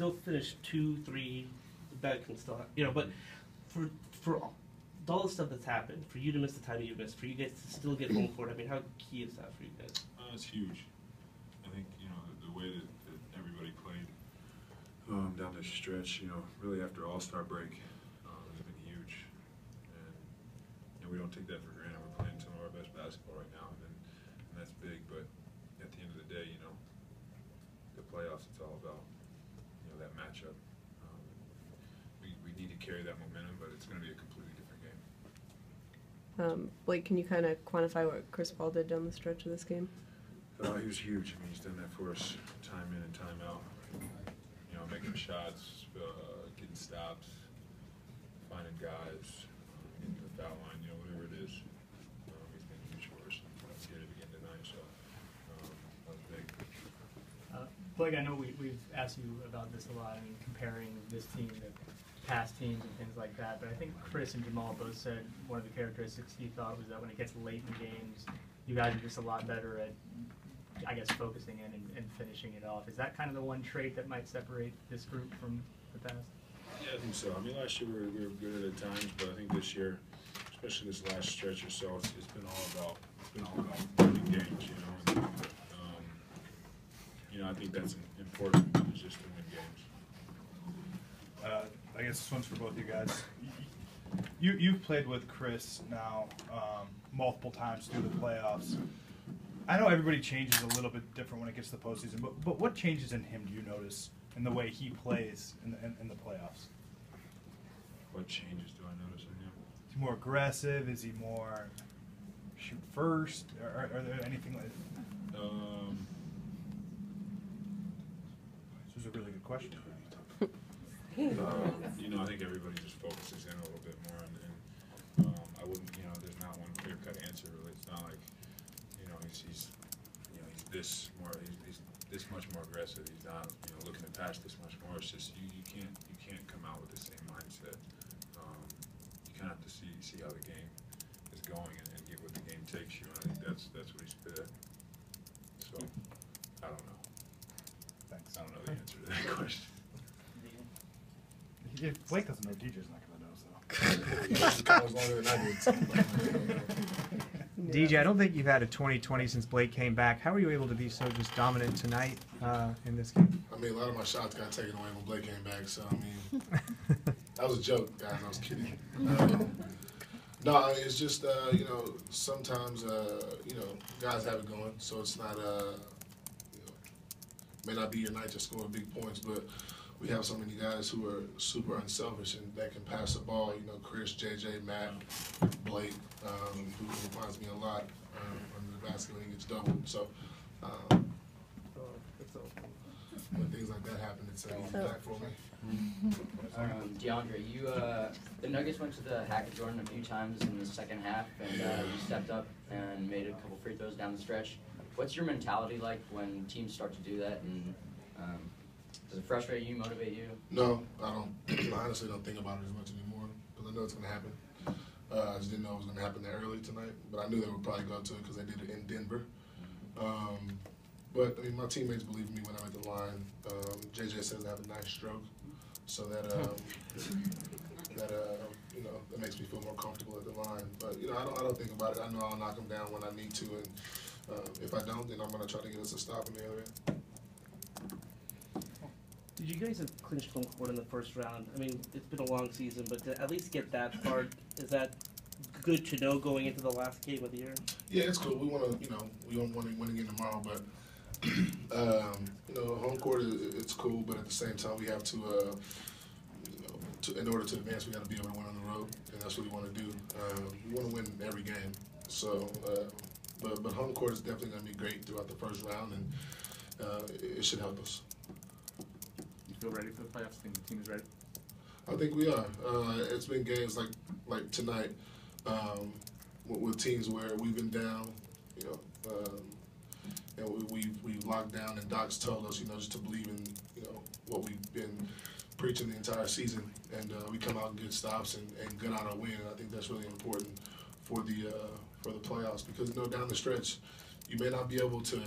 still finish 2-3. That can still, but for all the stuff that's happened, for you to miss the time you missed, for you guys to still get home court, I mean, how key is that for you guys? It's huge. I think the way that everybody played down this stretch, really after All-Star break, has been huge, and we don't take that for granted. We're playing some of our best basketball right now, and that's big. But at the end of the day, the playoffs, it's all about that matchup. We need to carry that momentum, but it's going to be a completely different game. Blake, can you kind of quantify what Chris Paul did down the stretch of this game? He was huge. I mean, he's done that for us time in and time out. Making shots, getting stops, finding guys, getting to the foul line, whatever it is. He's been huge for us. Let's get it again tonight, so that was big. Blake, I know we've asked you about this a lot, comparing this team to past teams and things like that, but I think Chris and Jamal both said one of the characteristics he thought was that when it gets late in games, you guys are just a lot better at, I guess, focusing in and finishing it off. Is that kind of the one trait that might separate this group from the past? Yeah, I think so. I mean, last year we were good at times, but I think this year, especially this last stretch or so, it's been all about winning games. And, I think that's important, is just to win games. I guess this one's for both you guys. You've played with Chris now multiple times through the playoffs. I know everybody changes a little bit different when it gets to the postseason, but what changes in him do you notice in the way he plays in the playoffs? What changes do I notice in him? Is he more aggressive? Is he more shoot first? Are there anything like that? This is a really good question. I think everybody just focuses in a little bit more, and I wouldn't, there's not one clear-cut answer really. It's not like, he's this more, he's this much more aggressive. He's not, looking to pass this much more. It's just you can't come out with the same mindset. You kind of have to see how the game is going and get what the game takes you. And I think that's what he's good at. So I don't know. Thanks. I don't know the answer to that question. If Blake doesn't know, DJ's not going to know, so. DJ, I don't think you've had a 2020 since Blake came back. How were you able to be so just dominant tonight in this game? I mean, a lot of my shots got taken away when Blake came back, so, I mean, that was a joke, guys. I was kidding. No, it's just, sometimes, guys have it going, so it's not, may not be your night to score big points, but we have so many guys who are super unselfish and that can pass the ball. Chris, JJ, Matt, Blake, who reminds me a lot under the basket when he gets doubled. So when things like that happen, it's easy back for me. DeAndre, the Nuggets went to the hack of Jordan a few times in the second half, and you stepped up and made a couple free throws down the stretch. What's your mentality like when teams start to do that, and does it frustrate you, motivate you? No, I don't. I honestly don't think about it as much anymore because I know it's going to happen. I just didn't know it was going to happen that early tonight, but I knew they would probably go to it because they did it in Denver. But I mean, my teammates believe in me when I'm at the line. JJ says I have a nice stroke, so that that makes me feel more comfortable at the line. But I don't think about it. I know I'll knock them down when I need to, and if I don't, then I'm going to try to get us a stop in the other end. Did you guys have clinched home court in the first round? I mean, it's been a long season, but to at least get that far, is that good to know going into the last game of the year? Yeah, it's cool. We want to, we don't want to win again tomorrow, but home court it's cool. But at the same time, we have to, in order to advance, we got to be able to win on the road, and that's what we want to do. We want to win every game. So, but home court is definitely going to be great throughout the first round, and it should help us. Feel ready for the playoffs? Think the team is ready? I think we are. It's been games like tonight with teams where we've been down, and we've locked down. And Doc's told us, just to believe in what we've been preaching the entire season, and we come out and get stops and get out a win. And I think that's really important for the playoffs because down the stretch, you may not be able to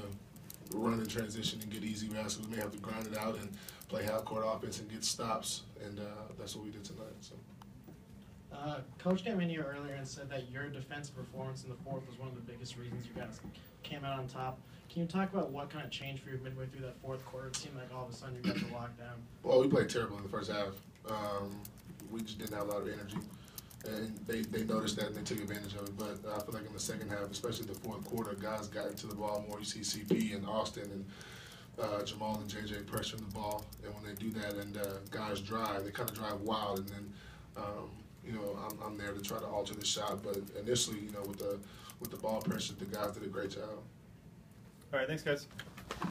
run in transition and get easy baskets. We may have to grind it out and play half-court offense and get stops, and that's what we did tonight. So. Coach came in here earlier and said that your defensive performance in the fourth was one of the biggest reasons you guys came out on top. Can you talk about what kind of changed for you midway through that fourth quarter? It seemed like all of a sudden you guys were locked down. Well, we played terrible in the first half. We just didn't have a lot of energy, and they noticed that and they took advantage of it. But I feel like in the second half, especially the fourth quarter, guys got into the ball more. You see CP and Austin and Jamal and JJ pressuring the ball, and when they do that and guys drive, they kind of drive wild, and then I'm there to try to alter the shot. But initially, with the ball pressure, the guys did a great job. All right, thanks, guys.